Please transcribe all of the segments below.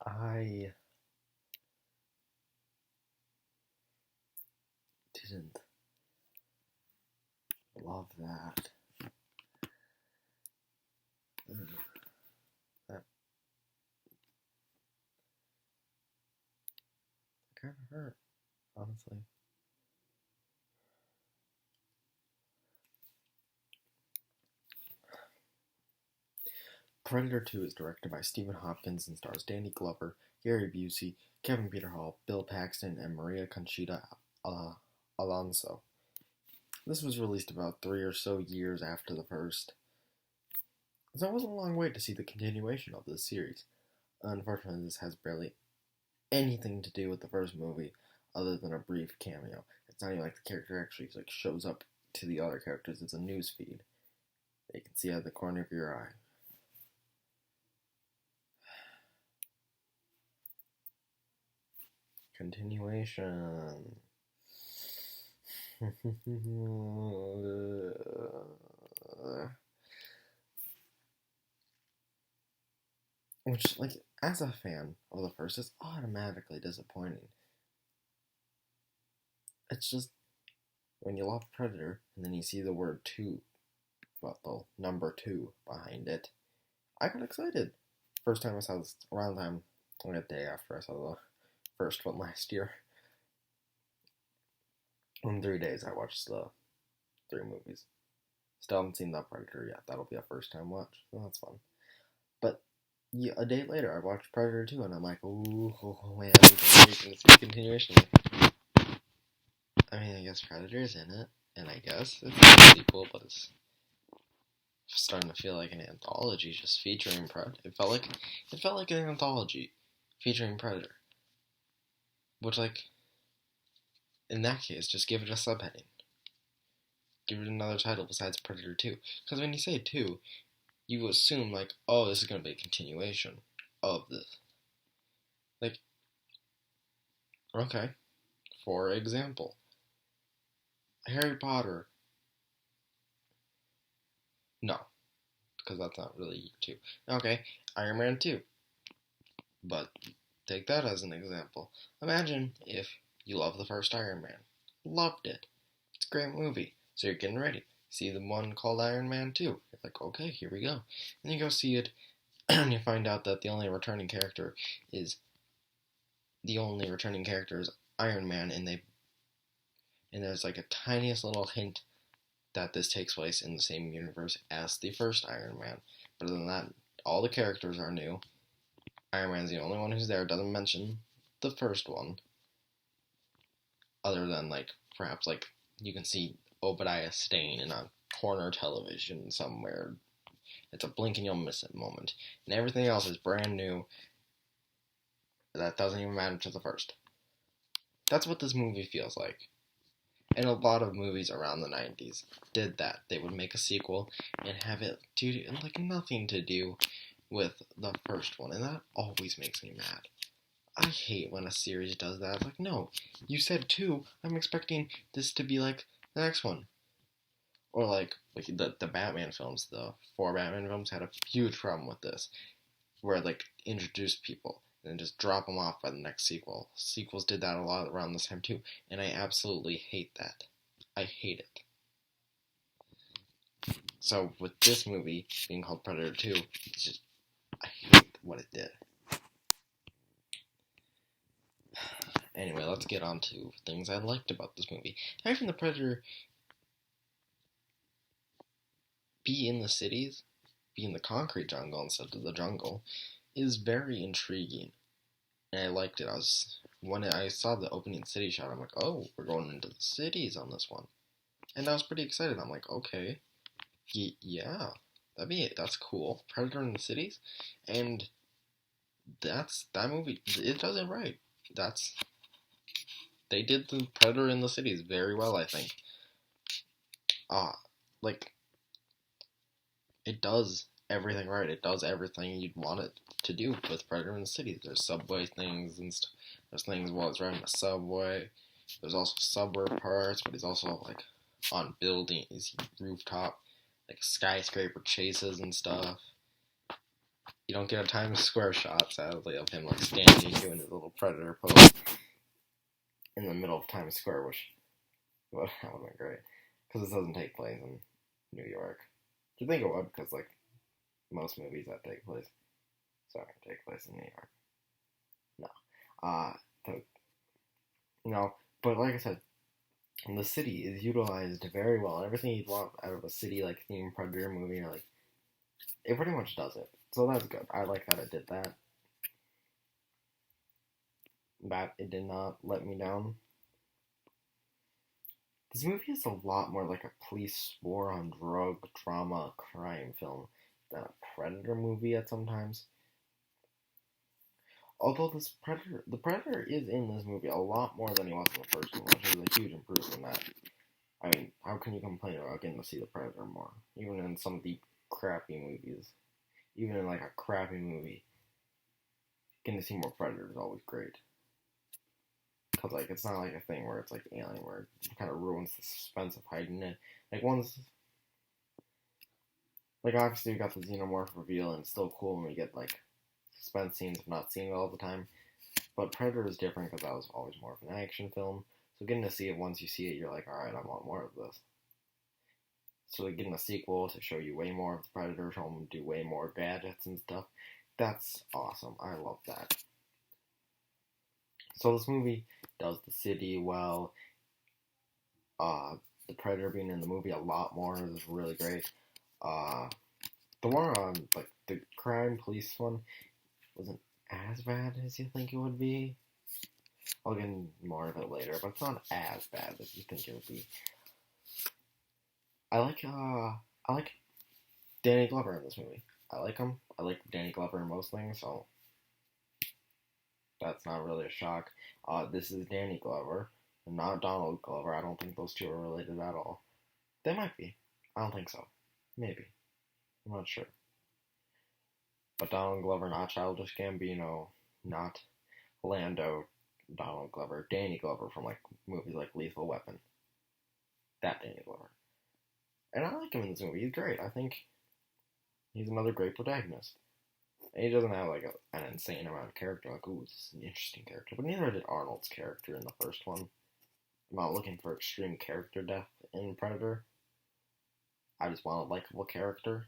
I didn't love that. That kind of hurt, honestly. Predator 2 is directed by Stephen Hopkins and stars Danny Glover, Gary Busey, Kevin Peter Hall, Bill Paxton, and Maria Conchita Alonso. This was released about 3 or so years after the first, so it wasn't a long wait to see the continuation of this series. Unfortunately, this has barely anything to do with the first movie other than a brief cameo. It's not even like the character actually shows up to the other characters. It's a news feed that you can see out of the corner of your eye. Continuation. Which, as a fan of the first, is automatically disappointing. It's just, when you love Predator, and then you see the word 2, well, the number 2 behind it, I got excited. First time I saw this, around the time, like a day after I saw the first one last year. In 3 days, I watched the 3 movies. Still haven't seen The Predator yet. That'll be a first time watch, so that's fun. But yeah, a day later, I watched Predator 2, and I'm like, ooh, man, I'm waiting to see the continuation. I mean, I guess Predator's in it, and I guess it's a sequel, but it's starting to feel like an anthology just featuring Predator. It felt like an anthology featuring Predator. Which, in that case, just give it a subheading. Give it another title besides Predator 2. Because when you say 2, you assume, oh, this is going to be a continuation of this. Okay. For example, Harry Potter. No. Because that's not really 2. Okay, Iron Man 2. But take that as an example. Imagine if you love the first Iron Man. Loved it. It's a great movie. So you're getting ready. See the one called Iron Man 2. You're like, okay, here we go. And you go see it, and you find out that the only returning character is Iron Man, and there's a tiniest little hint that this takes place in the same universe as the first Iron Man. But other than that, all the characters are new. Iron Man's the only one who's there, doesn't mention the first one. Other than, perhaps, you can see Obadiah Stane in a corner television somewhere. It's a blink and you'll miss it moment. And everything else is brand new. That doesn't even matter to the first. That's what this movie feels like. And a lot of movies around the 90s did that. They would make a sequel and have it do nothing to do with the first one. And that always makes me mad. I hate when a series does that. It's no, you said 2. I'm expecting this to be the next one. Or the Batman films, the 4 Batman films had a huge problem with this. Where introduce people and then just drop them off by the next sequel. Sequels did that a lot around this time too, and I absolutely hate that. I hate it. So with this movie being called Predator 2, it's just, I hate what it did. Anyway, let's get on to things I liked about this movie. Having the Predator be in the cities, be in the concrete jungle instead of the jungle, is very intriguing. And I liked it. When I saw the opening city shot, I'm like, oh, we're going into the cities on this one. And I was pretty excited. I'm like, okay, yeah, that's cool. Predator in the cities, and that movie. It does it right. They did the Predator in the cities very well, I think. It does everything right. It does everything you'd want it to do with Predator in the cities. There's subway things and there's things while it's riding a subway. There's also suburb parts, but he's also on buildings, rooftop, skyscraper chases and stuff. You don't get a Times Square shot, sadly, of him like standing doing his little predator pose in the middle of Times Square, which would have been great. Because this doesn't take place in New York. Do you think it would? Because like most movies that take place in New York. No. No. But like I said, the city is utilized very well. And everything you'd want out of a city like themed Predator movie, like it pretty much does it. So that's good. I like that it did that. That it did not let me down. This movie is a lot more like a police war on drug, drama, crime film than a Predator movie at sometimes. Although the Predator is in this movie a lot more than he was in the first one, which is a huge improvement. That I mean, how can you complain about getting to see the Predator more? Even in some of the crappy movies, even in like a crappy movie, getting to see more Predator is always great. Because like it's not like a thing where it's like Alien, where it kind of ruins the suspense of hiding it. Like like obviously we got the Xenomorph reveal, and it's still cool when we get like suspense scenes of not seeing it all the time. But Predator is different because that was always more of an action film. So getting to see it once you see it, you're like, alright, I want more of this. So getting a sequel to show you way more of the Predator, show them do way more gadgets and stuff, that's awesome. I love that. So this movie does the city well. The Predator being in the movie a lot more is really great. The one on like the crime police one wasn't as bad as you think it would be. I'll get more of it later, but it's not as bad as you think it would be. I like Danny Glover in this movie. I like him. I like Danny Glover in most things, so that's not really a shock. This is Danny Glover, and not Donald Glover. I don't think those two are related at all. They might be. I don't think so. Maybe. I'm not sure. But Donald Glover, not Childish Gambino, not Lando, Donald Glover, Danny Glover from like movies like Lethal Weapon. That Danny Glover. And I like him in this movie. He's great. I think he's another great protagonist. And he doesn't have like an insane amount of character. Like, ooh, this is an interesting character. But neither did Arnold's character in the first one. I'm not looking for extreme character depth in Predator. I just want a likable character.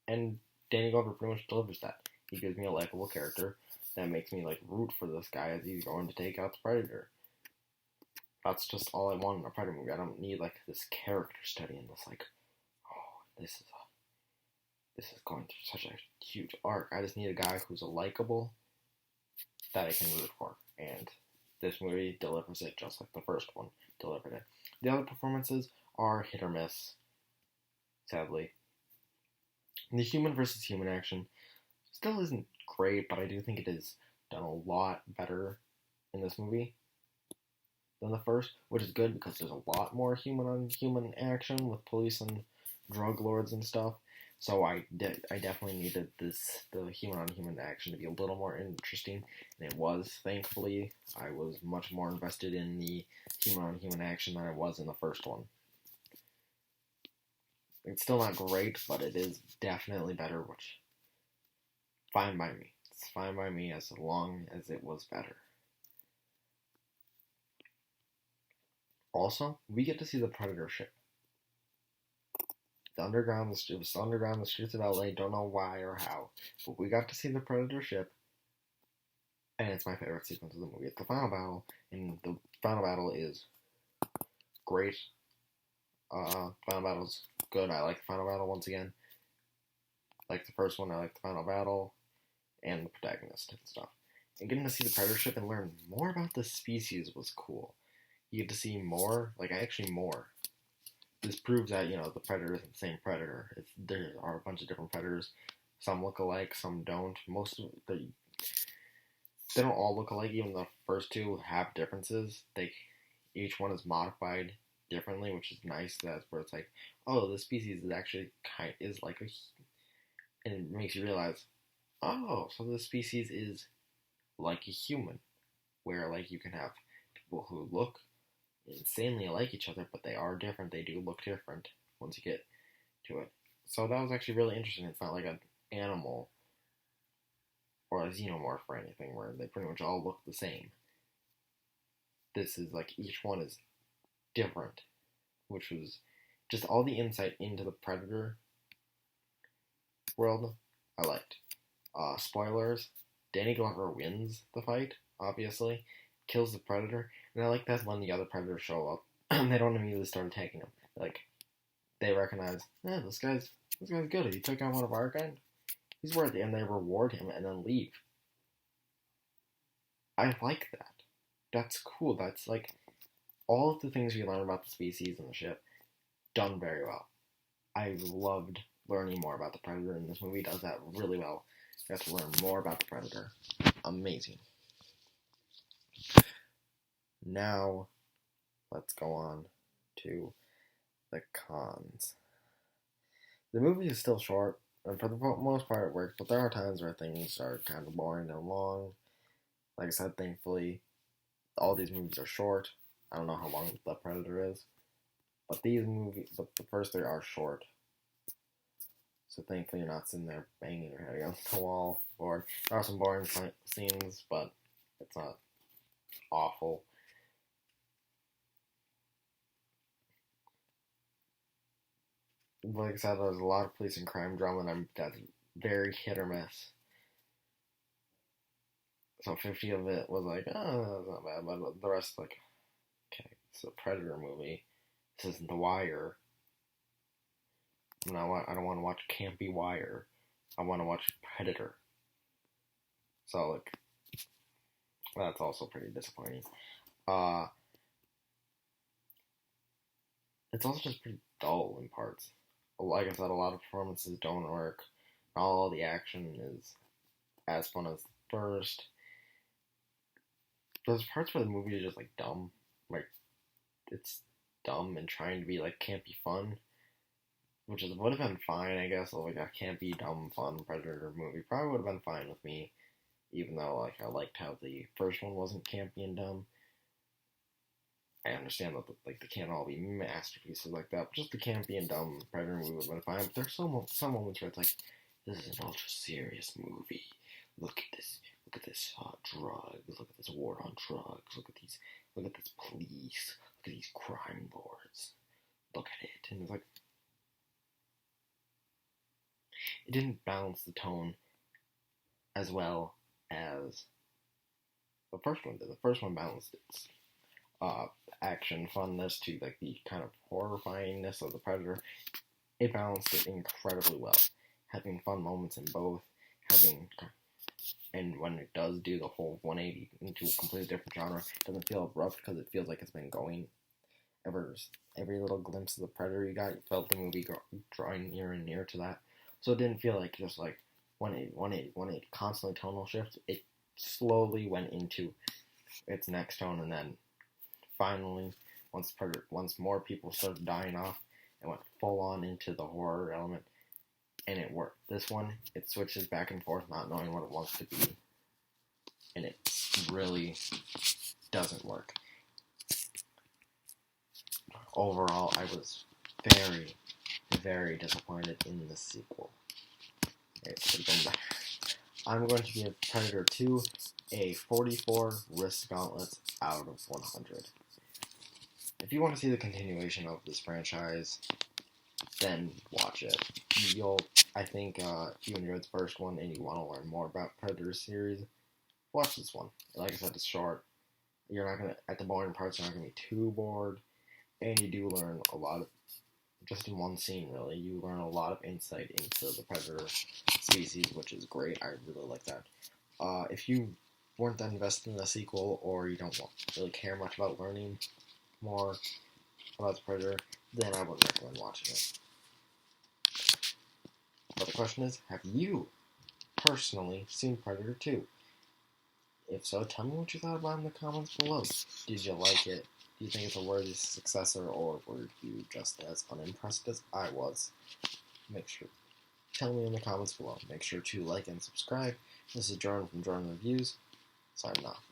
And Danny Glover pretty much delivers that. He gives me a likable character that makes me like root for this guy as he's going to take out the Predator. That's just all I want in a Predator movie. I don't need like this character study and this like, oh, this is going through such a huge arc. I just need a guy who's likable that I can root for. And this movie delivers it just like the first one delivered it. The other performances are hit or miss, sadly. The human versus human action still isn't great, but I do think it is done a lot better in this movie than the first, which is good because there's a lot more human on human action with police and drug lords and stuff. So I definitely needed the human on human action to be a little more interesting, and it was. Thankfully, I was much more invested in the human on human action than I was in the first one. It's still not great, but it is definitely better, which fine by me. It's fine by me as long as it was better. Also, we get to see the Predator ship. It was underground the streets of LA, don't know why or how, but we got to see the Predator ship, and it's my favorite sequence of the movie. It's the final battle, and the final battle is great. Final battle's good. I like the final battle once again. Like the first one, I like the final battle, and the protagonist and stuff. And getting to see the Predator ship and learn more about the species was cool. You get to see more, more. This proves that, the Predator isn't the same Predator. There are a bunch of different Predators. Some look alike, some don't. They don't all look alike. Even the first two have differences. Each one is modified differently, which is nice. That's where it's like, oh, this species is actually is like and it makes you realize, oh, so this species is like a human, where like you can have people who look insanely like each other, but they are different. They do look different once you get to it. So that was actually really interesting. It's not like an animal or a xenomorph or anything, where they pretty much all look the same. This is like each one is different, which was just all the insight into the Predator world I liked. Spoilers, Danny Glover wins the fight, obviously, kills the Predator, and I like that when the other Predators show up, they don't immediately start attacking him. Like, they recognize, this guy's good. He took out one of our kind. He's worthy, and they reward him and then leave. I like that. That's cool. That's like all of the things we learn about the species and the ship done very well. I loved learning more about the Predator, and this movie does that really well. You have to learn more about the Predator. Amazing. Now, let's go on to the cons. The movie is still short, and for the most part it works, but there are times where things are kind of boring and long. Like I said, thankfully, all these movies are short. I don't know how long The Predator is, but the first three are short. So thankfully you're not sitting there banging your head against the wall. Or there are some boring scenes, but it's not awful. Like I said, there's a lot of police and crime drama, and that's very hit or miss. So 50 of it was like, oh, that's not bad, but the rest, like, okay, it's a Predator movie. This isn't The Wire. I don't want to watch campy Wire. I want to watch Predator. So, like, that's also pretty disappointing. It's also just pretty dull in parts. Like I said, a lot of performances don't work. Not all the action is as fun as the first. There's parts where the movie is just, like, dumb. Like, it's dumb and trying to be, like, campy fun. Which would have been fine, I guess. Like, a campy, dumb, fun Predator movie probably would have been fine with me. Even though, like, I liked how the first one wasn't campy and dumb. I understand that, like, they can't all be masterpieces like that. But just the campy and dumb Predator movie would have been fine. But there's some moments where it's like, this is an ultra-serious movie. Look at this drugs. Look at this war on drugs. Look at this police. Look at these crime lords. Look at it. And it's like, it didn't balance the tone as well as the first one did. The first one balanced its action funness to, like, the kind of horrifyingness of the Predator. It balanced it incredibly well, having fun moments in both, and when it does do the whole 180 into a completely different genre, it doesn't feel abrupt because it feels like it's been going every little glimpse of the Predator you got, you felt the movie drawing near and near to that. So it didn't feel like just like 180, constantly tonal shifts. It slowly went into its next tone, and then finally, once more people started dying off, it went full on into the horror element, and it worked. This one, it switches back and forth, not knowing what it wants to be, and it really doesn't work. Overall, I was very, very disappointed in the sequel. I'm going to give Predator 2 a 44 wrist gauntlets out of 100. If you want to see the continuation of this franchise, then watch it. I think if you enjoyed the first one and you want to learn more about Predator series, watch this one. Like I said, it's short. You're not at the boring parts, you're not going to be too bored. And you do learn a lot of, just in one scene really, you learn a lot of insight into the Predator species, which is great. I really like that. If you weren't that invested in a sequel, or you don't really care much about learning more about the Predator, then I wouldn't recommend watching it. But the question is, have you personally seen Predator 2? If so, tell me what you thought about it in the comments below. Did you like it? Do you think it's a worthy successor, or were you just as unimpressed as I was? Tell me in the comments below. Make sure to like and subscribe. This is Jordan from Jordan Reviews, signing off.